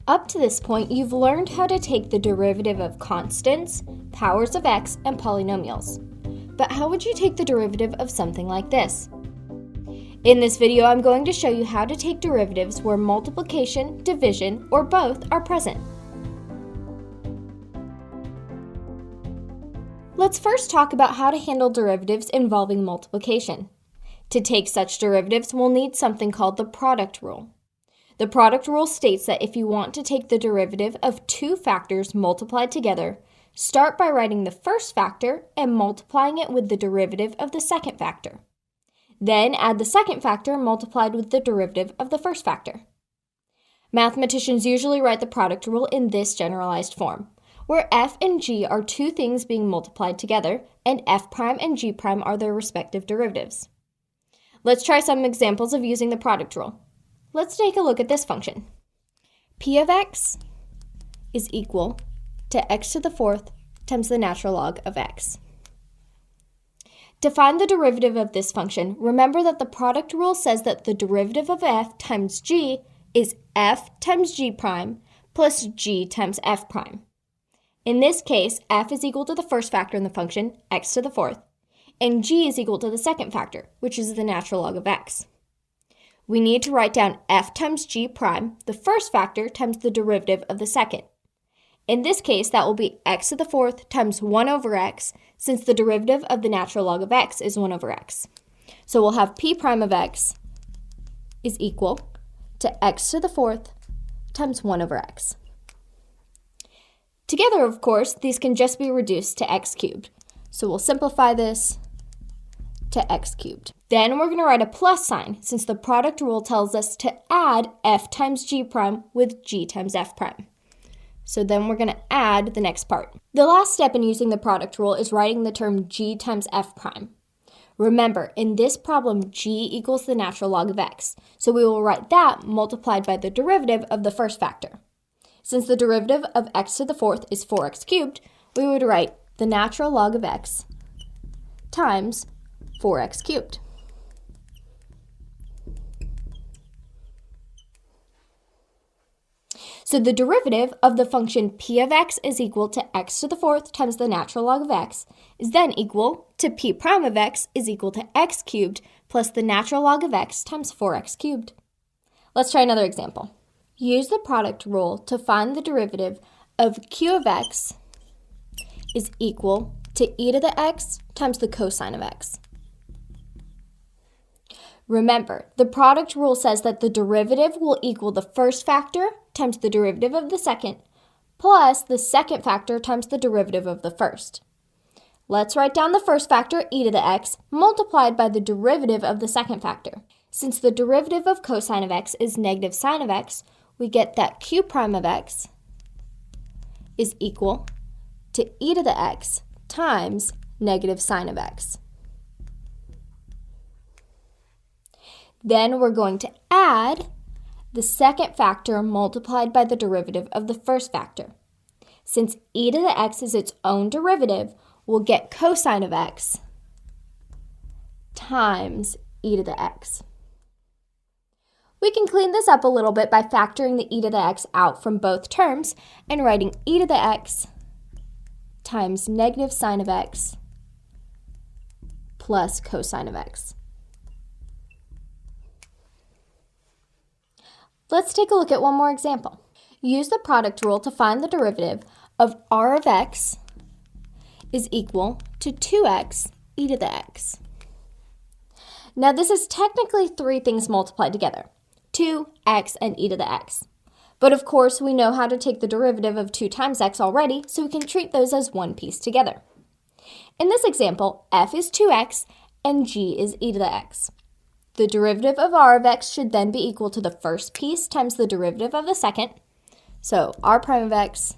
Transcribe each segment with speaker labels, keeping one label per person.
Speaker 1: Up to this point, you've learned how to take the derivative of constants, powers of x, and polynomials. But how would you take the derivative of something like this? In this video, I'm going to show you how to take derivatives where multiplication, division, or both are present. Let's first talk about how to handle derivatives involving multiplication. To take such derivatives, we'll need something called the product rule. The product rule states that if you want to take the derivative of two factors multiplied together, start by writing the first factor and multiplying it with the derivative of the second factor. Then add the second factor multiplied with the derivative of the first factor. Mathematicians usually write the product rule in this generalized form, where f and g are two things being multiplied together, and f prime and g prime are their respective derivatives. Let's try some examples of using the product rule. Let's take a look at this function. P of x is equal to x to the fourth times the natural log of x. To find the derivative of this function, remember that the product rule says that the derivative of f times g is f times g prime plus g times f prime. In this case, f is equal to the first factor in the function, x to the fourth, and g is equal to the second factor, which is the natural log of x. We need to write down f times g prime, the first factor, times the derivative of the second. In this case, that will be x to the fourth times 1 over x, since the derivative of the natural log of x is 1 over x. So we'll have p prime of x is equal to x to the fourth times 1 over x. Together, of course, these can just be reduced to x cubed. So we'll simplify this to x cubed. Then we're going to write a plus sign, since the product rule tells us to add f times g prime with g times f prime. So then we're going to add the next part. The last step in using the product rule is writing the term g times f prime. Remember, in this problem, g equals the natural log of x, so we will write that multiplied by the derivative of the first factor. Since the derivative of x to the fourth is 4x cubed, we would write the natural log of x times 4x cubed. So the derivative of the function p of x is equal to x to the fourth times the natural log of x is then equal to p prime of x is equal to x cubed plus the natural log of x times 4x cubed. Let's try another example. Use the product rule to find the derivative of q of x is equal to e to the x times the cosine of x. Remember, the product rule says that the derivative will equal the first factor times the derivative of the second, plus the second factor times the derivative of the first. Let's write down the first factor, e to the x, multiplied by the derivative of the second factor. Since the derivative of cosine of x is negative sine of x, we get that q prime of x is equal to e to the x times negative sine of x. Then we're going to add the second factor multiplied by the derivative of the first factor. Since e to the x is its own derivative, we'll get cosine of x times e to the x. We can clean this up a little bit by factoring the e to the x out from both terms and writing e to the x times negative sine of x plus cosine of x. Let's take a look at one more example. Use the product rule to find the derivative of r of x is equal to 2x e to the x. Now this is technically three things multiplied together, 2x and e to the x. But of course we know how to take the derivative of 2 times x already, so we can treat those as one piece together. In this example, f is 2x and g is e to the x. The derivative of r of x should then be equal to the first piece times the derivative of the second. So r prime of x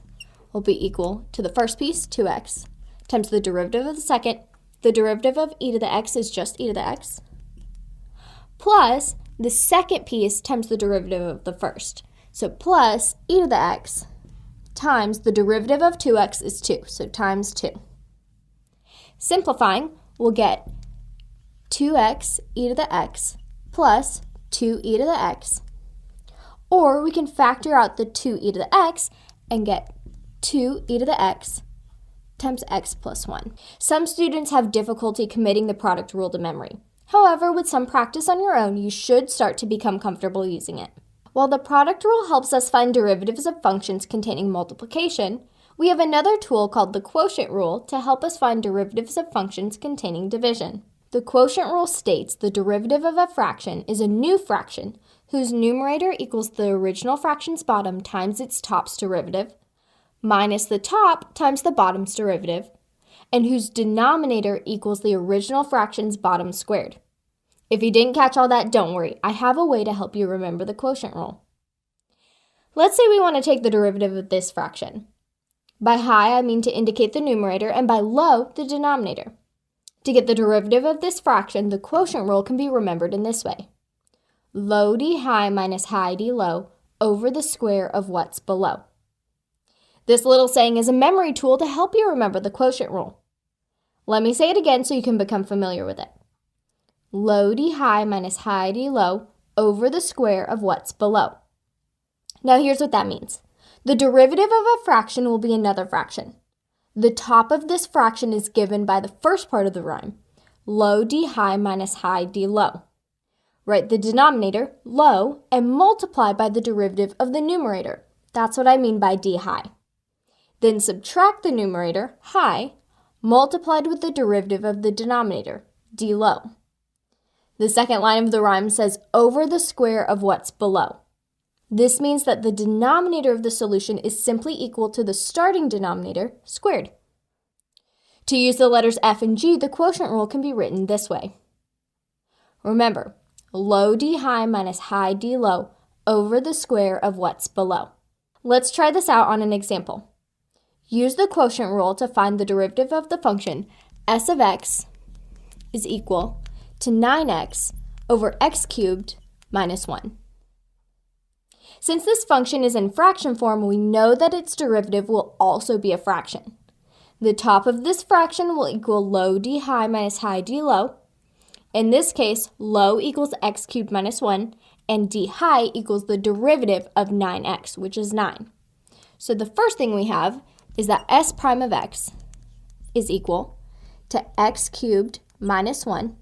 Speaker 1: will be equal to the first piece, 2x, times the derivative of the second. The derivative of e to the x is just e to the x, plus the second piece times the derivative of the first. So plus e to the x times the derivative of 2x is 2, so times 2. Simplifying, we'll get 2x e to the x plus 2e to the x, Or we can factor out the 2e to the x and get 2e to the x times x plus 1. Some students have difficulty committing the product rule to memory. However, with some practice on your own, you should start to become comfortable using it. While the product rule helps us find derivatives of functions containing multiplication, we have another tool called the quotient rule to help us find derivatives of functions containing division. The quotient rule states the derivative of a fraction is a new fraction whose numerator equals the original fraction's bottom times its top's derivative, minus the top times the bottom's derivative, and whose denominator equals the original fraction's bottom squared. If you didn't catch all that, don't worry. I have a way to help you remember the quotient rule. Let's say we want to take the derivative of this fraction. By high, I mean to indicate the numerator, and by low, the denominator. To get the derivative of this fraction, the quotient rule can be remembered in this way. Low d high minus high d low over the square of what's below. This little saying is a memory tool to help you remember the quotient rule. Let me say it again so you can become familiar with it. Low d high minus high d low over the square of what's below. Now here's what that means. The derivative of a fraction will be another fraction. The top of this fraction is given by the first part of the rhyme, low d high minus high d low. Write the denominator, low, and multiply by the derivative of the numerator. That's what I mean by d high. Then subtract the numerator, high, multiplied with the derivative of the denominator, d low. The second line of the rhyme says over the square of what's below. This means that the denominator of the solution is simply equal to the starting denominator squared. To use the letters f and g, the quotient rule can be written this way. Remember, low d high minus high d low over the square of what's below. Let's try this out on an example. Use the quotient rule to find the derivative of the function s of x is equal to 9x over x cubed minus 1. Since this function is in fraction form, we know that its derivative will also be a fraction. The top of this fraction will equal low d high minus high d low. In this case, low equals x cubed minus 1, and d high equals the derivative of 9x, which is 9. So the first thing we have is that s prime of x is equal to x cubed minus 1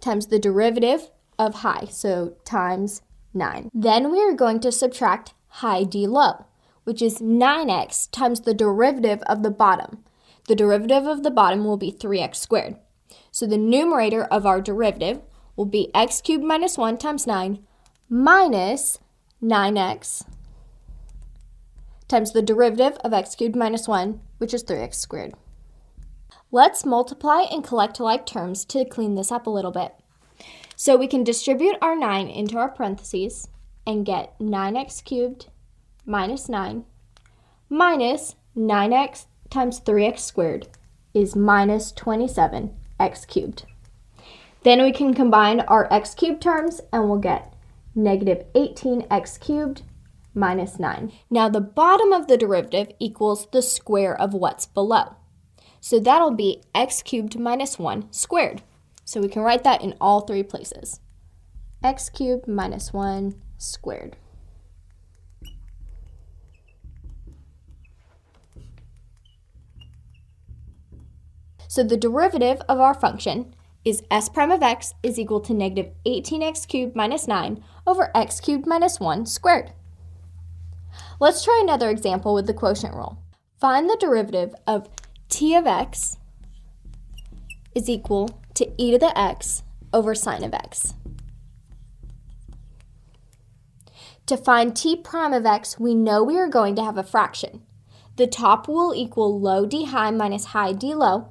Speaker 1: times the derivative of high, so times 9. Then we are going to subtract high d low, which is 9x times the derivative of the bottom. The derivative of the bottom will be 3x squared. So the numerator of our derivative will be x cubed minus 1 times 9 minus 9x times the derivative of x cubed minus 1, which is 3x squared. Let's multiply and collect like terms to clean this up a little bit. So we can distribute our 9 into our parentheses and get 9x cubed minus 9 minus 9x times 3x squared is minus 27x cubed. Then we can combine our x cubed terms and we'll get negative 18x cubed minus 9. Now the bottom of the derivative equals the square of what's below. So that'll be x cubed minus 1 squared. So we can write that in all three places. X cubed minus 1 squared. So the derivative of our function is s prime of x is equal to negative 18x cubed minus 9 over x cubed minus 1 squared. Let's try another example with the quotient rule. Find the derivative of t of x is equal to e to the x over sine of x. To find t prime of x, we know we are going to have a fraction. The top will equal low d high minus high d low,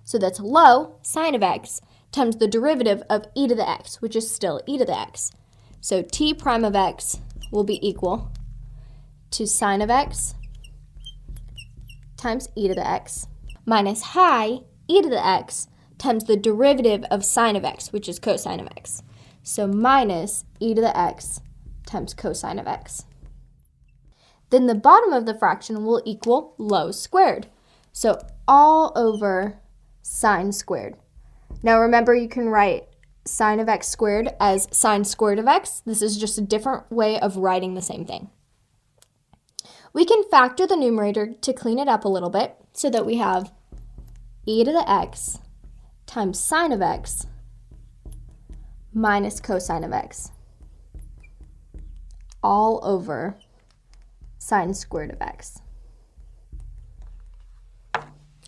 Speaker 1: so that's low sine of x times the derivative of e to the x, which is still e to the x. So t prime of x will be equal to sine of x times e to the x minus high e to the x times the derivative of sine of x, which is cosine of x. So minus e to the x times cosine of x. Then the bottom of the fraction will equal low squared. So all over sine squared. Now remember, you can write sine of x squared as sine squared of x. This is just a different way of writing the same thing. We can factor the numerator to clean it up a little bit so that we have e to the x times sine of x minus cosine of x all over sine squared of x.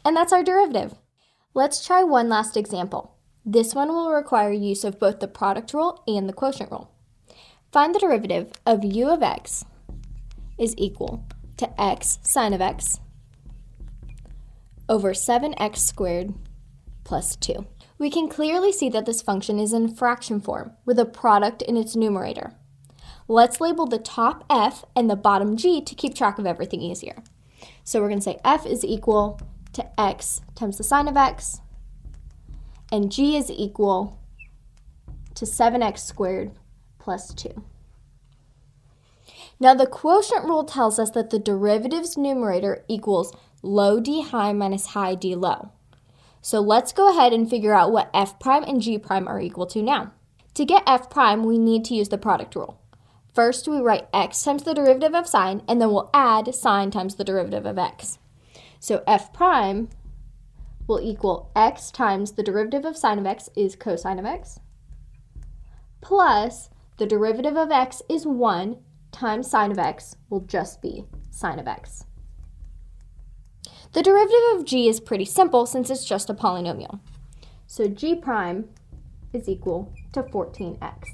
Speaker 1: And that's our derivative. Let's try one last example. This one will require use of both the product rule and the quotient rule. Find the derivative of u of x is equal to x sine of x over 7x squared plus 2. We can clearly see that this function is in fraction form with a product in its numerator. Let's label the top f and the bottom g to keep track of everything easier. So we're going to say f is equal to x times the sine of x, and g is equal to 7x squared plus 2. Now the quotient rule tells us that the derivative's numerator equals low d high minus high d low. So let's go ahead and figure out what f prime and g prime are equal to now. To get f prime, we need to use the product rule. First, we write x times the derivative of sine, and then we'll add sine times the derivative of x. So f prime will equal x times the derivative of sine of x is cosine of x, plus the derivative of x is 1 times sine of x will just be sine of x. The derivative of g is pretty simple since it's just a polynomial. So g prime is equal to 14x.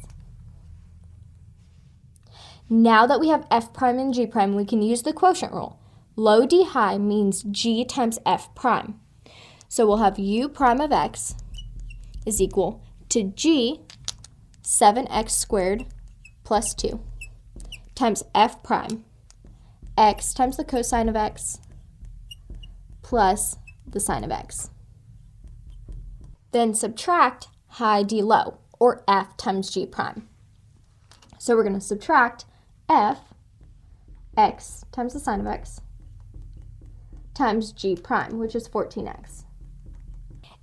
Speaker 1: Now that we have f prime and g prime, we can use the quotient rule. Low d high means g times f prime. So we'll have u prime of x is equal to g 7x squared plus 2 times f prime, x times the cosine of x plus the sine of x. Then subtract high d low, or f times g prime. So we're going to subtract f, x times the sine of x, times g prime, which is 14x.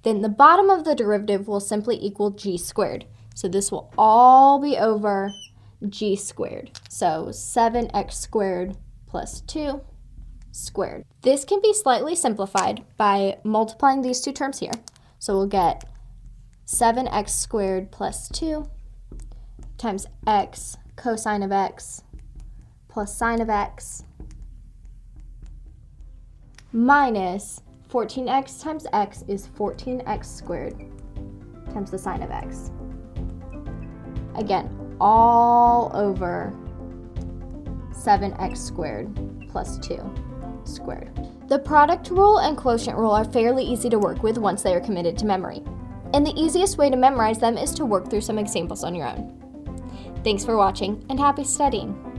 Speaker 1: Then the bottom of the derivative will simply equal g squared. So this will all be over g squared. So 7x squared plus 2 squared. This can be slightly simplified by multiplying these two terms here. So we'll get 7x squared plus 2 times x cosine of x plus sine of x minus 14x times x is 14x squared times the sine of x. Again, all over 7x squared plus 2 squared. The product rule and quotient rule are fairly easy to work with once they are committed to memory. And the easiest way to memorize them is to work through some examples on your own. Thanks for watching, and happy studying!